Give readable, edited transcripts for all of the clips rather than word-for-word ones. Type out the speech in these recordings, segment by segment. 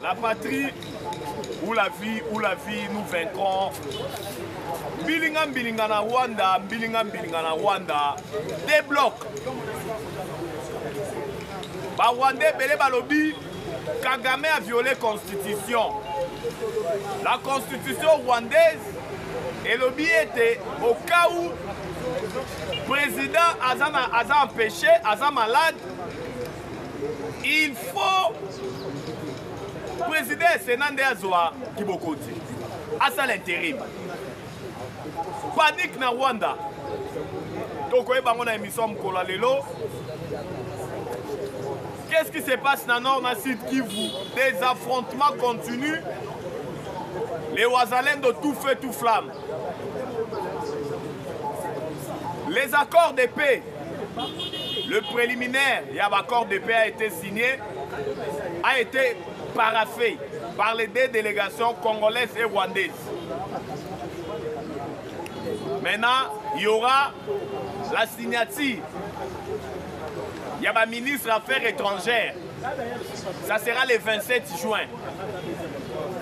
la patrie ou la vie nous vaincrons. Mbilinga na Rwanda, débloque. Ba Rwandais belé balobi, Kagame a violé la constitution. La constitution rwandaise, et lobby était au cas où le président a empêché, a malade, il faut président Sénat Azoa Kibokoti. À ça l'intérim. Panique na Rwanda. Donc, on a une émission Mkola Lelo. Qu'est-ce qui se passe dans le nord de Sud Kivu? Des affrontements continus. Les Ouazalènes de tout feu, tout flamme. Les accords de paix, le préliminaire, l'accord de paix a été signé, a été paraphé par les deux délégations congolaises et rwandaises. Maintenant, il y aura la signature. Il y a un ministre des Affaires étrangères. Ça sera le 27 juin.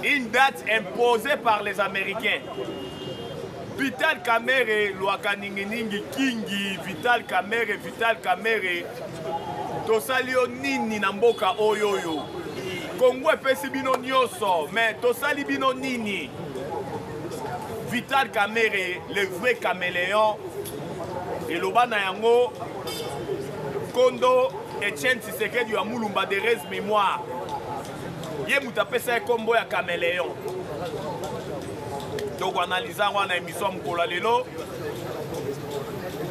Une date imposée par les Américains. Vital Kamerhe, Lwakaninginingi Kingi, Vital Kamerhe, Tosalio Nini Namboka Oyoyo. Congo epesi bino nyoso, mais Tosali bino Nini. Vital Kamerhe, le vrai caméléon. Et Lobana Yango, Kondo, Etienne Tshisekedi ya Mulumba de res mémoire. Ye mutapesa kombo ya caméléon. Donc, analysant la émission Mkola Lelo.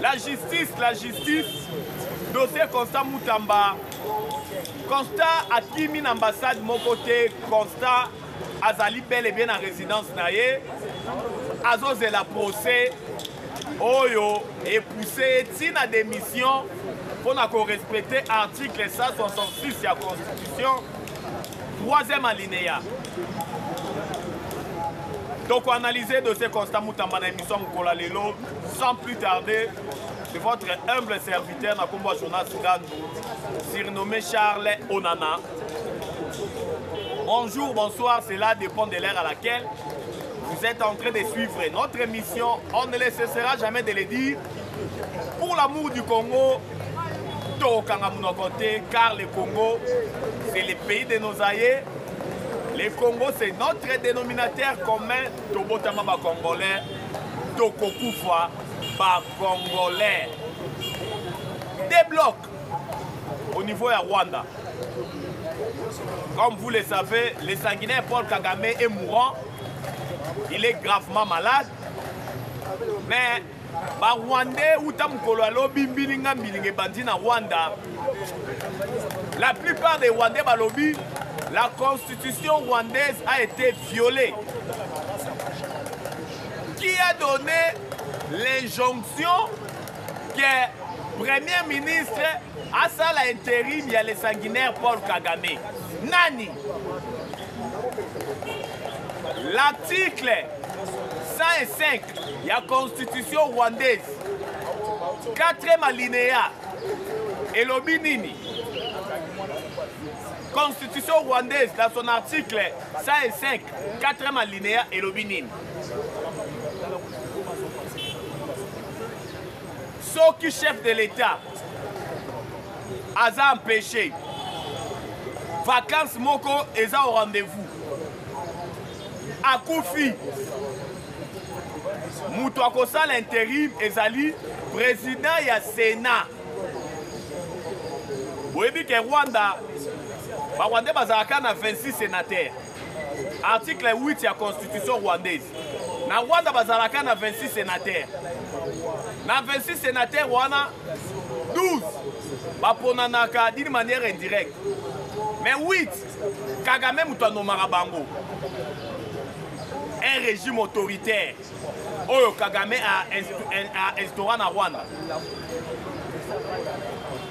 La justice, dossier Constant Moutamba. Constant a kimi l'ambassade mon côté, Constant Azali bel et bien en résidence naye. Azos et la procès. Oyo et poussé tina démission pour respecter l'article 166 de la Constitution, 3e alinéa. Donc, on analyse de ce constat Moutamba dans l'émission Mkola Lelo sans plus tarder. C'est votre humble serviteur, Nakombo Jonas Gandou, surnommé Charles Onana. Bonjour, bonsoir, cela dépend de l'heure à laquelle vous êtes en train de suivre notre émission. On ne cessera jamais de le dire. Pour l'amour du Congo, car le Congo, c'est le pays de nos aïeux. Le Congo, c'est notre dénominateur commun. Tobotama ba Congolais, Tokokufa ba Congolais. Débloque au niveau de Rwanda. Comme vous le savez, le sanguinaire Paul Kagame est mourant. Il est gravement malade. Mais ba Rwandais ou Tamukolo alobi mbilinga mbilinge bandi na Rwanda. La plupart des Rwandais balobi, la constitution rwandaise a été violée. Qui a donné l'injonction que le Premier ministre a ça l'intérim, il y a le sanguinaire Paul Kagame. Nani? L'article 105 de la constitution rwandaise, 4e alinéa, et lobi nini? Constitution rwandaise, dans son article 105, 4e alinéa, et l'obinine. Ceux qui chef de l'État a empêché, vacances moko et au rendez-vous. À Koufi, Moutouako l'intérim ezali président ya Sénat. Vous voyez que Rwanda, Rwanda bazalaka na 26 sénateurs. Article 8 de la constitution rwandaise. Na Rwanda bazalaka na 26 sénateurs. Na 26 sénateurs wana 12 baponanaka d'une manière indirecte. Mais 8 Kagame mutuano marabango. Un régime autoritaire. Oyo Kagame a instauré na Rwanda.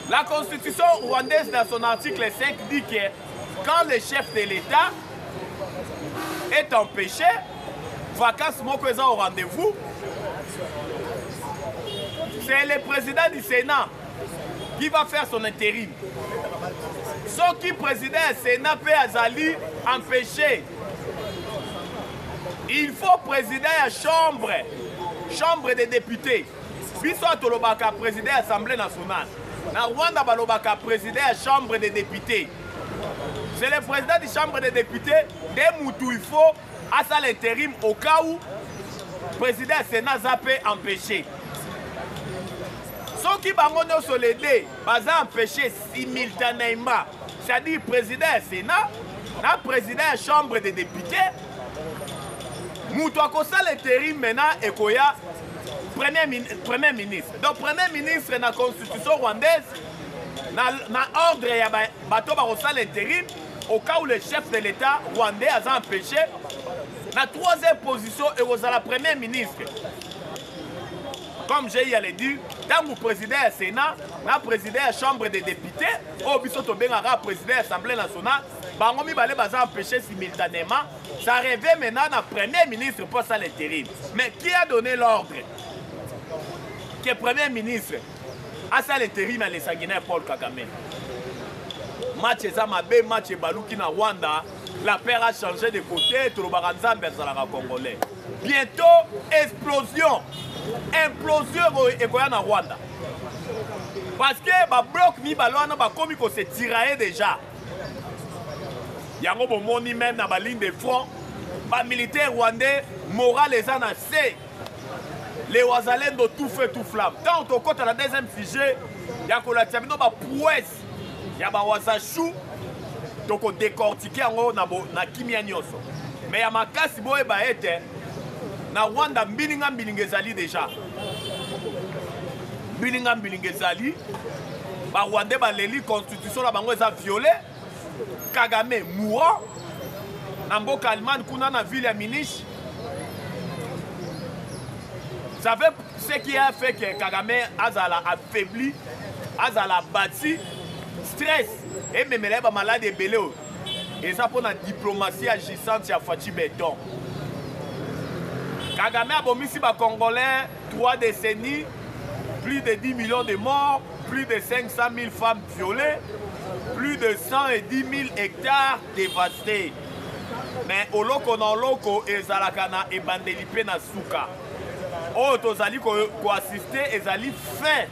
La constitution rwandaise dans son article 5 dit que quand le chef de l'État est empêché, vacances mokoza au rendez-vous, c'est le président du Sénat qui va faire son intérim. Ce qui président le Sénat peut Azali empêcher. Il faut présider la chambre des députés. Biso tolobaka présider l'Assemblée nationale. Na Rwanda balobaka présider la chambre des députés. C'est le président de la chambre des députés de Moutou il faut à ça l'intérim au cas où le président du Sénat peut empêcher. Ceux qui bangonent sur les dés, baza empêcher simultanément. C'est-à-dire président du Sénat, le président de la chambre des députés. Moutou a ça l'intérim maintenant et koya premier ministre. Donc premier ministre dans la constitution rwandaise, dans ordre ya bato ba l'intérim au cas où le chef de l'État rwandais a empêché. La troisième position est la premier ministre. Comme j'ai dit, dans le président du Sénat, le président de la Chambre des députés, au bisoto bengara président de l'Assemblée nationale, bangomi balé baza empêché simultanément. Ça revient maintenant dans le premier ministre pour ça l'intérim. Mais qui a donné l'ordre que le premier ministre a ça l'intérim à l'Essaguinais Paul Kagame? Match Zamabe, match Balouki na Rwanda, la paire a changé de côté, tout le baranzam berzalaka congolais. Bientôt, explosion en Rwanda. Parce que le bloc mi balwana ba komi ko se tirailler déjà. Yango bomoni même dans la ligne de front, les militaires rwandais, moral les en assez. Les Wazalendo tout feu tout flamme. Tant au côté de la deuxième sujet, il y a la termino ba prouesse. Il y a des Wazachou, donc décortiquer na kimia nyoso. Mais il y a ma casse boye ba ete na Rwanda mbilinga ezali déjà. Mbilinga ezali. Ba Rwanda ba leli constitution la bango eza violé. Kagame mourant. Na mboka Allemagne kuna na ville ya Munich. Vous savez ce qui a fait que Kagame a affaibli, a bâti stress et même les malades et belé. Et ça pour la diplomatie agissante à Fachi Béton. Kagame a bomisi ba Congolais 3 décennies, plus de 10 millions de morts, plus de 500 000 femmes violées, plus de 110 000 hectares dévastés. Mais au loko na loko ezalakana e bandelipe na suka. Oh, tozali ko assister ezali fin.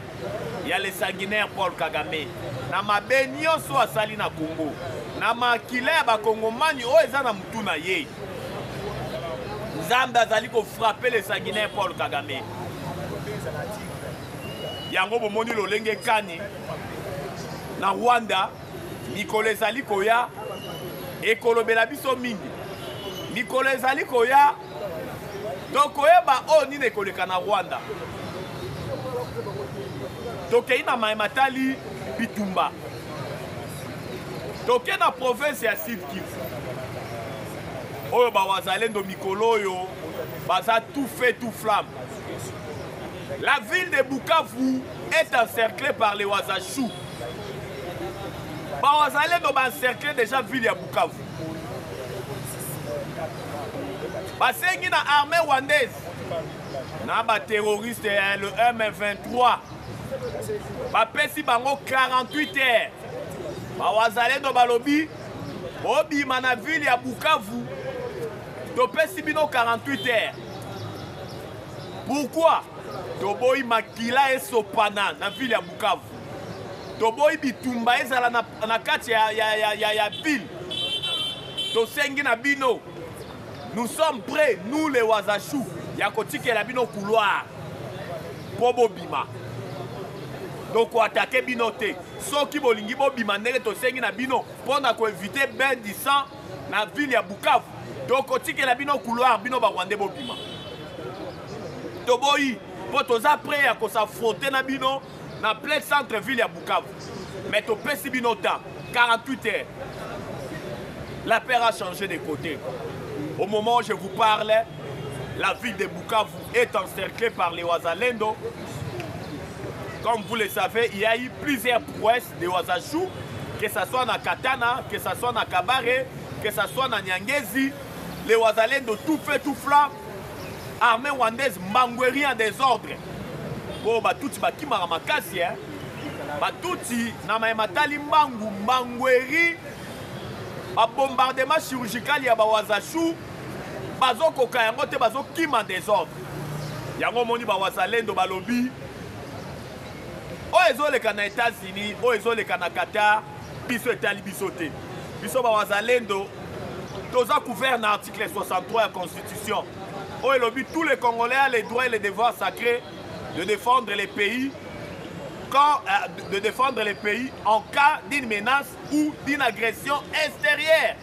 Il y a les sanguinaires Paul Kagame. Na mabenyo so asali na Congo. Na makile ba Kongomani o eza na mutu na ye. Nzambe azali ko frapper les sanguinaires Paul Kagame. Yango bomoni lolenge kani na Rwanda mikolo ezali koya ekolobela biso mingi. Mikolo ezali koya donc koyeba o nini ekoleka na Rwanda. Tokei na Matali Bitumba. Tokei na province ya Sud Kivu. Oyo ba Wazalendo mikolo yo baza tout fait tout flamme. La ville de Bukavu est encerclée par les Wazachou. Ba Wazalendo ba encerclé déjà ville ya Bukavu. Basengi na armée rwandaise. Na ba terroriste le M23. Bapesi bango 48 heures. Ba Wazalendo balobi obima na ville ya Bukavu. Topesi bino 48 heures. Pourquoi? Toboyi makila esopana na ville ya Bukavu. Toboyi bitumba ezala na kati ya ville. Tosengi na bino. Nous sommes prêts, nous les Wazachou, Yakotike la bino couloir, Bobo Bima. Donc, on attaque binote. Ceux qui bolingi bo bima nere to sengi na bino, pour éviter ben du sang na ville ya Bukavu. Donc, Kotike la bino couloir, bino ba Rwanda bo bima. Toboyi, pour tous après à s'affronter na bino, na plein centre ville ya Bukavu. Mais to pesi bino temps, 48 heures. La paix a changé de côté. Au moment où je vous parle, la ville de Bukavu est encerclée par les Wazalendo. Comme vous le savez, il y a eu plusieurs prouesses de Wazachou, que ce soit dans Katana, que ce soit dans Kabare, que ce soit dans Nyangezi. Les Wazalendo tout fait tout flamme. Armée rwandaise, Mangweri en désordre. Bon, bah tout qui m'a ramakasi, hein. batuti na mayematali mbangu mbangweri babombardement chirurgical ya bawazashu bazokoka yango te bazokima désordre yango moni bawazalendo balobi oyo ezoleka na États-Unis oyo ezoleka na Qatar biso etali biso te biso bawazalendo toza couvert na article 63 ya constitution oyo elobi tous les Congolais ont les droits et les devoirs sacrés de défendre les pays en cas d'une menace ou d'une agression extérieure.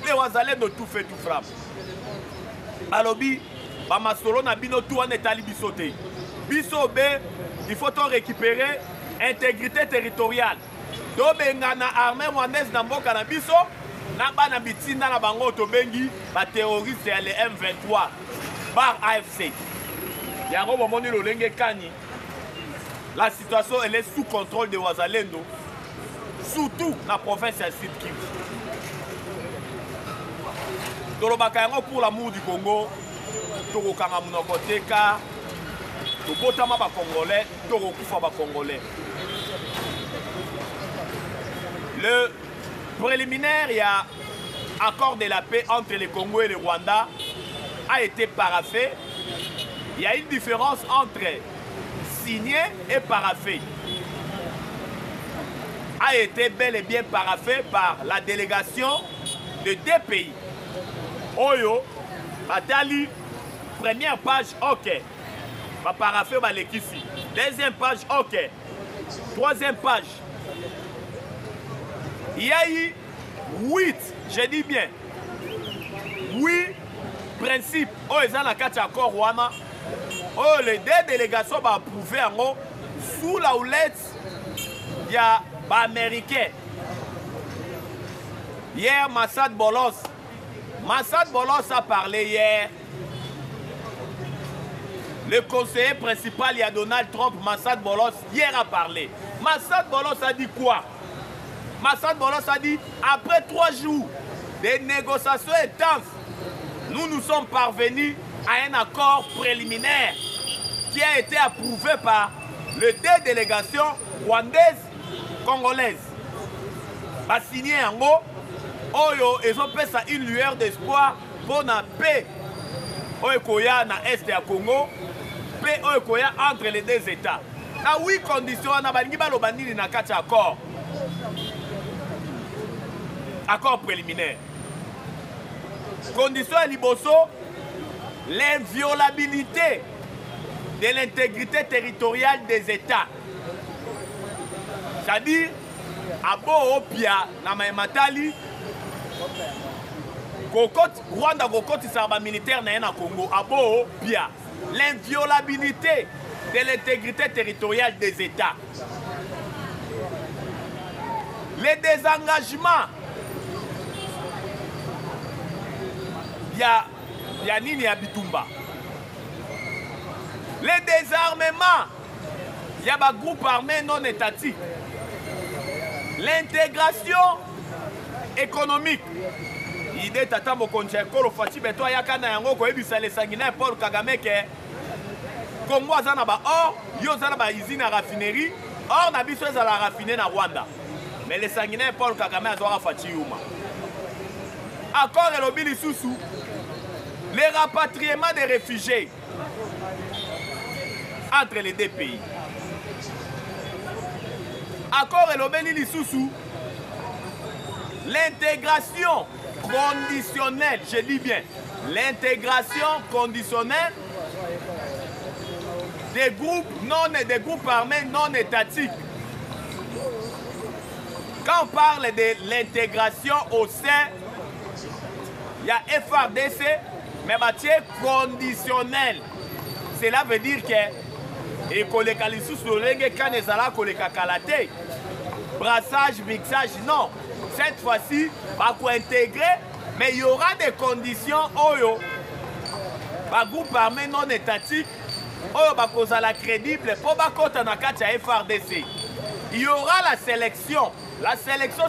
Les Wazalendo tout fait tout frappe. Balobi, Bamasolo na bino tout en étali bisoté. Bisobé, il faut récupérer intégrité territoriale. Dobenga na armée rwandaise na mboka na biso, na bana bitinda na bango tobengi ba terroriste ya le M23 bar AFC. Yango bomoni lolenge kani. La situation elle est sous contrôle de Wazalendo, surtout dans la province de Sud Kivu. Tolobaka yango pour l'amour du Congo, tokokanga munoko teka, tobotama ba Congolais, tokokufa ba Congolais. Le préliminaire, il y a accord de la paix entre le Congo et le Rwanda a été paraphé. Il y a une différence entre signé et paraphé. A été bel et bien paraphé par la délégation de 2 pays. Oyo, Batali, première page, ok. Va paraphé Balekisi. Deuxième page, ok. Troisième page. Il y a eu 8, je dis bien, 8 principes. Oyo, ils ont la carte accord Wana. Oh, les 2 délégations vont approuver sous la houlette il y a l'Américain. Hier, Massad Bolos a parlé hier. Le conseiller principal, il y a Donald Trump, Massad Bolos, hier a parlé. Massad Bolos a dit quoi? Massad Bolos a dit, après 3 jours de négociations intenses, nous sommes parvenus à un accord préliminaire qui a été approuvé par les 2 délégations rwandaises, congolaises. Va signer en gros, oyo, ils ont fait ça une lueur d'espoir pour la paix. Oyo koya na est ya Congo, paix oyo koya entre les 2 États. Na 8 conditions, na balingi balobandini na kati accord. Accord préliminaire. Condition à Liboso, l'inviolabilité de l'intégrité territoriale des États. C'est-à-dire, à Boopia, na Maïmatali, Rwanda Gokoti Sarba militaire na Congo, à Boopia, l'inviolabilité de l'intégrité territoriale des États. Les désengagements. Il y a Nini Abitumba. Les désarmements, il y a un groupe armé non étatique. L'intégration économique. L'idée tata mokonje kolo fati beto yakana yango ko ebisa le sanguinaire Paul Kagame ke Congo azana ba or yo zana ba usine raffinerie or na biso za la raffiner na Rwanda. Mais le sanguinaire Paul Kagame azora fati yuma. Accord elobili susu. Les rapatriements des réfugiés entre les 2 pays. Accord elobeli lisusu. L'intégration conditionnelle, je dis bien, l'intégration conditionnelle des groupes armés non étatiques. Quand on parle de l'intégration au sein, il y a FRDC, mais matière conditionnelle. Cela veut dire que et koleka lisusu lolenge quand ezala koleka kalate brassage mixage non, cette fois-ci va intégrer, mais il y aura des conditions oyo ba groupe armé non étatique oyo ba kozala crédible pour ba kota na kati ya FRDC. Il y aura la sélection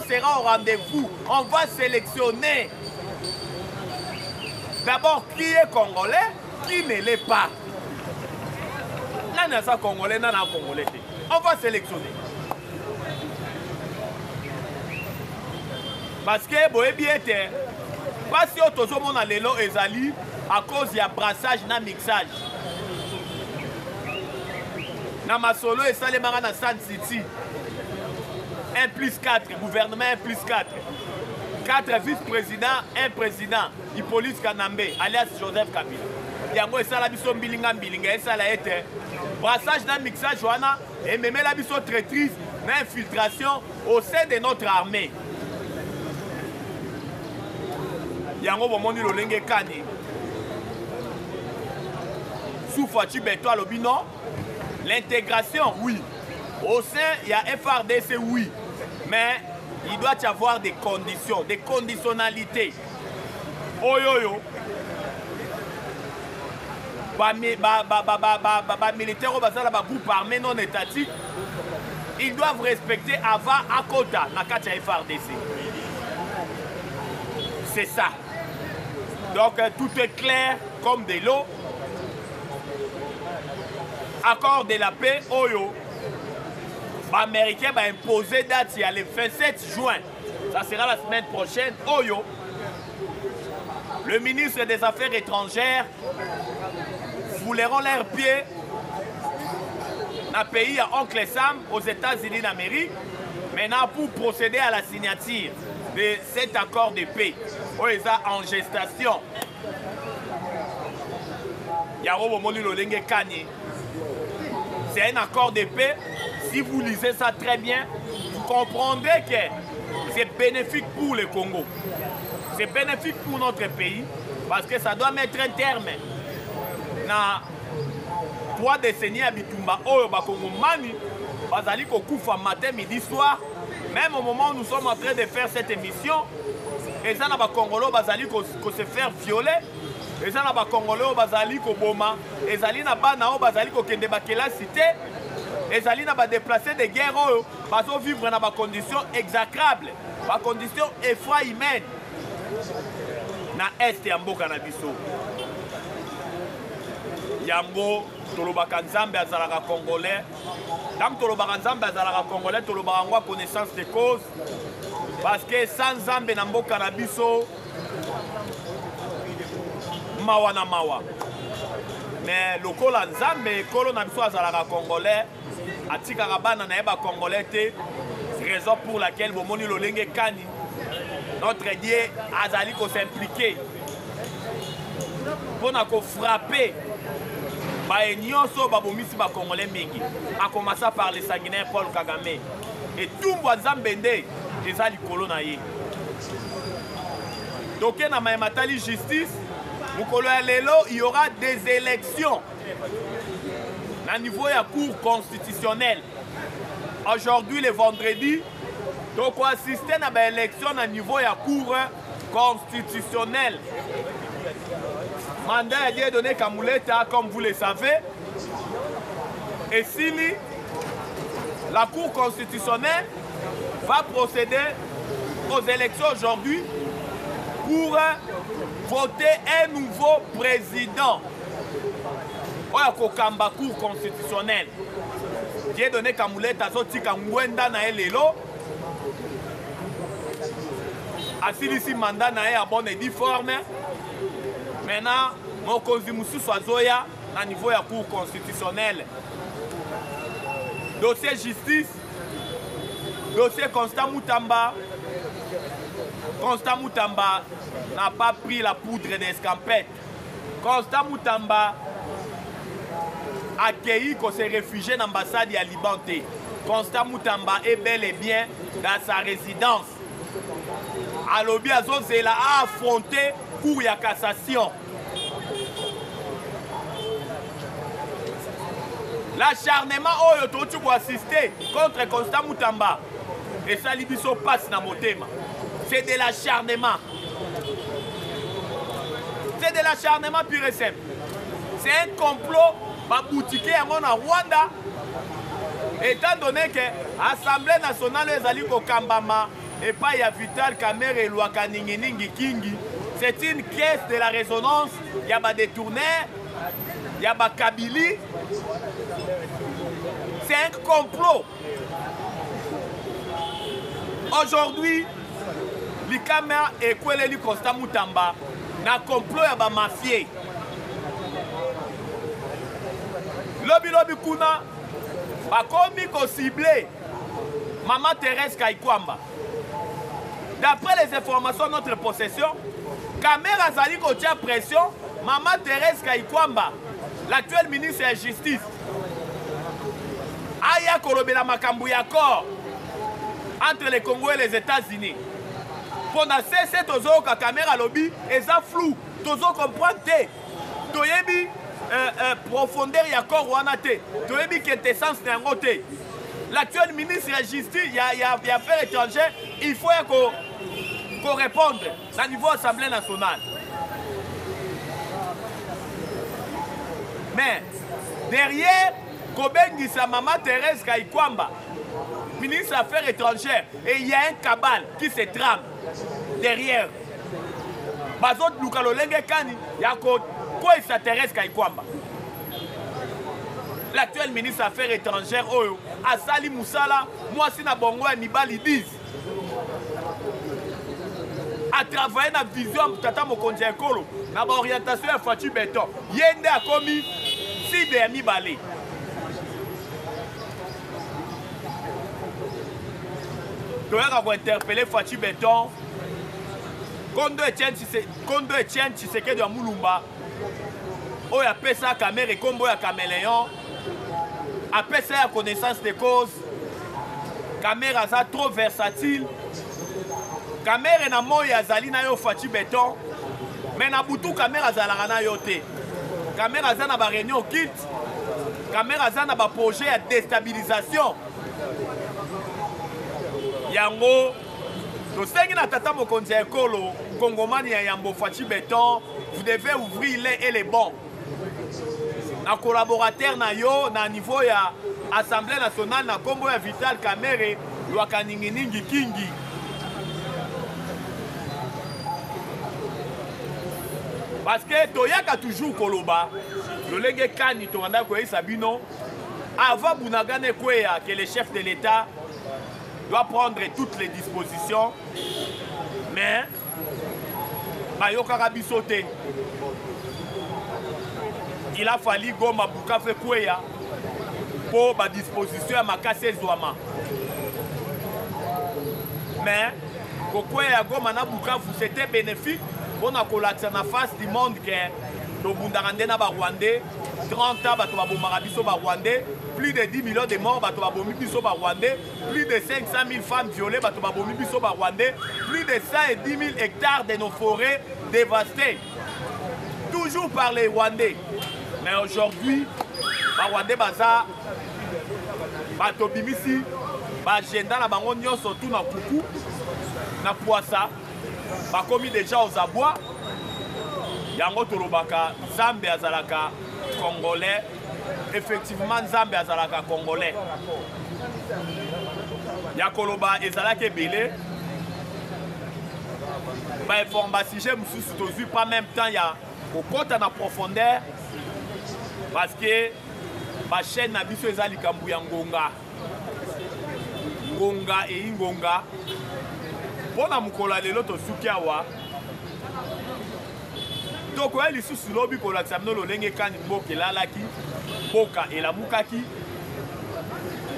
sera au rendez-vous. On va sélectionner d'abord qui est congolais, qui ne l'est pas. On va sélectionner. Parce que boye bien te pas si otozo mona lelo ezali à cause ya brassage na mixage. Na masolo esalemaka na Sun City 1+4, gouvernement 1+4, 4 vice-présidents, 1 président, Hippolyte Kanambe, alias Joseph Kabila. Yango esala biso mbilinga esala ete brassage na mixage wana ememela biso traîtrise na infiltration au sein de notre armée. Yango bomoni lolenge kani Soufouati Beto alobi non. L'intégration, oui. Au sein, il y a FRDC, oui. Mais il doit y avoir des conditions, des conditionnalités. Oh yo yo. Militaires, groupe armé non étatique, ils doivent respecter avant à quota na katia FRDC. C'est ça. Donc tout est clair comme de l'eau. Accord de la paix, Oyo. Américain va imposer date le 27 juin. Ça sera la semaine prochaine. Oyo. Le ministre des Affaires étrangères fouleront leurs pieds dans le pays à Oncle Sam aux États-Unis d'Amérique. Maintenant pour procéder à la signature de cet accord de paix. Oyo est en gestation. Yaro Bomoli Lolenge Kanye. C'est un accord de paix. Si vous lisez ça très bien, vous comprendrez que c'est bénéfique pour le Congo. C'est bénéfique pour notre pays parce que ça doit mettre un terme na 3 décennies à Bitumba. Oyo Bakongomani, bazali kokufa matin, midi, soir. Même au moment où nous sommes en train de faire cette émission, les gens na Congolais bazali ko se faire violer. Les gens na Congolais bazali ko boma, ezali na bana o bazali ko kende bakela cité. Ezali na ba déplacer des guerres oyo bazo vivre na ba conditions exécrables, ba conditions effroi humaine. Na est ya mboka na biso. Yango tolobaka Nzambe azalaka congolais. Tant tolobaka Nzambe azalaka congolais, tolobaka ngwa connaissance de cause. Parce que sans Nzambe na mboka na biso mawa na mawa. Mais lokola Nzambe kolo na biso azalaka congolais, atikaka bana na yeba congolais te, raison pour laquelle bomoni lolenge kani notre Dieu azali ko s'impliquer pour na ko frapper ba nyonso ba bomisi ba congolais mingi, a commencer par le sanguinaire Paul Kagame et tout Nzambe nde ezali kolo na ye. Donc na matali justice mukolo ya lelo il y aura des élections à niveau de la Cour constitutionnelle. Aujourd'hui, le vendredi, donc on assiste à une élection à niveau de la Cour constitutionnelle. Mandat a été donné à Mouleta, comme vous le savez. Et si la Cour constitutionnelle va procéder aux élections aujourd'hui pour voter un nouveau président. Oya kokamba Cour constitutionnelle. Dieu donné Kamuleta Zotika Mwenda na elelo. Asilisi mandat na e à bonne et difforme. Maintenant, mokonzi mususu azoya na niveau ya Cour constitutionnelle. Dossier justice. Dossier Constant Moutamba. Constant Moutamba n'a pas pris la poudre d'escampette. Constant Moutamba accueilli qu'on s'est réfugié dans l'ambassade de Liban. Constant Moutamba est bel et bien dans sa résidence. Alobi Azozela a affronté pour la cassation. L'acharnement oyo pour assister contre Constant Moutamba et ça libiso passe dans mon thème. C'est de l'acharnement. C'est de l'acharnement pur et simple. C'est un complot boutiqué à Rwanda. Étant donné que l'Assemblée nationale est au Kambama et pas il y a Vital Kamerhe et Lwaka Ningi Kingi, c'est une caisse de la résonance. Il y a des tournées, il y a Kabili. C'est un complot. Aujourd'hui, likama ekweleli Constant Mutamba na complot ya ba mafie. Lobi kuna bakomi ko ciblé Maman Thérèse Kaikwamba. D'après les informations de notre possession, Caméra Zali tient pression, Maman Thérèse Kaikwamba, l'actuel ministre de la Justice, Aya Kolobela Makambu accord entre les Congo et les États-Unis. Pendant ces tozo ka caméra lobby, et ça flou, tozo comprendre te, toyebi profondeur ya corps wana te, toyebi quintessence n'ango te. L'actuel ministre de la Justice, il y a affaires étrangères, il faut qu'on réponde au niveau de l'Assemblée nationale. Mais derrière, Kobengi sa maman Thérèse Kaikwamba, ministre des Affaires étrangères, et il y a un cabal qui se trame derrière. Bazot Lukalolenge Kani, il y a quoi sa Thérèse Kaikwamba. L'actuel ministre des Affaires étrangères, Oyo, Asali Moussala, moi si na bongo et Mibali disent. A travailler na vision Tata Mokonzi Ekolo, na orientation à Fatou Beton. Yende a commis cible à Mibali. Donc on va interpeller Fatou Beton. Kondo Etienne Tshisekedi de Moulumba. Oya pesa caméra et combo ya caméléon. Après ça, la connaissance des causes, caméra ça trop versatile. Caméra na moya zali na yo Fatou Beton, mais na butu caméra zala na yo te. Caméra za na ba réunion kit, caméra za na ba projet ya déstabilisation. Yango, to sengi na Tata Mokonzi Ekolo, Congomani ya Yambo Fatou Beton, vous devez ouvrir les et les bons. Un collaborateur na yo na niveau ya Assemblée nationale na kombo ya Vital Kamerhe lwaka ningi kingi. Parce que toyaka toujours koloba lolenge kani tonganda ko Sabino avant Bunagane Kweya que le chef de l'État doit prendre toutes les dispositions, mais bayoka rabisote. Il a fallu Goma Bukafe Kweya pour la disposition à Makase Zouama. Mais, Kweya Goma na Bukafu, c'était bénéfique pour la face du monde que le Bundarande na Rwandais, 30 ans, Rwandais, plus de 10 millions de morts, Rwandais, plus de 500 000 femmes violées, Rwandais, plus de 110 000 hectares de nos forêts dévastées. Toujours par les Rwandais. Mais aujourd'hui, les Rwandais baza batobimisi bagenda na bango nyonso tout na kuku na poisa bakomi déjà aux abois yango tolobaka Nzambe azalaka congolais. Effectivement Nzambe azalaka congolais ya koloba ezalaka ebele ba information sujet mususu tozwi pas même temps ya kokota na profondeur. Parce que la chaîne n'a pas fait de Ngonga. Ngonga et Ngonga. Pour la Mukola de l'autre Sukiawa. Donc, il y a sous lobby pour l'examen de l'Olenge Boke Lalaki, Boka et la Mukaki.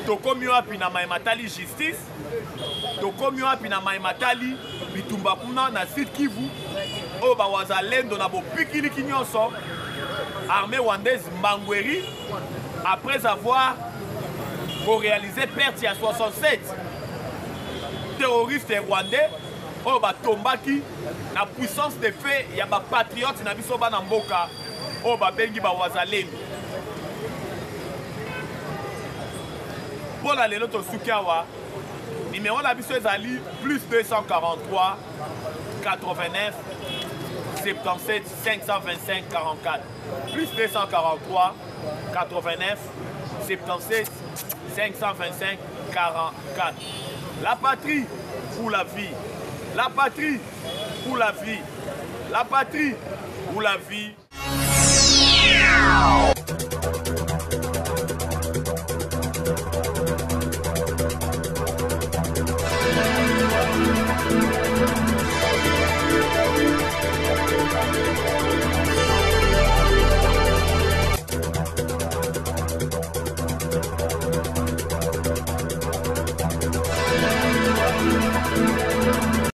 Tokomio apina Maimatali justice. Tokomio apina Maimatali Bitumbakuna na site Kivu. Oba wazalendo na bo pikili kinyonso. Armée rwandaise Mbangweri, après avoir réalisé perte à 67 terroristes rwandais, au Tombaki, la puissance de fait, il y a des patriotes na biso bana mboka, au Bengi Bawazalem. Pour la Leloto Sukiawa, numéro la biso ezali plus 243 89 77 525 44 plus 243 89 77 525 44. La patrie ou la vie, la patrie ou la vie, la patrie ou la vie.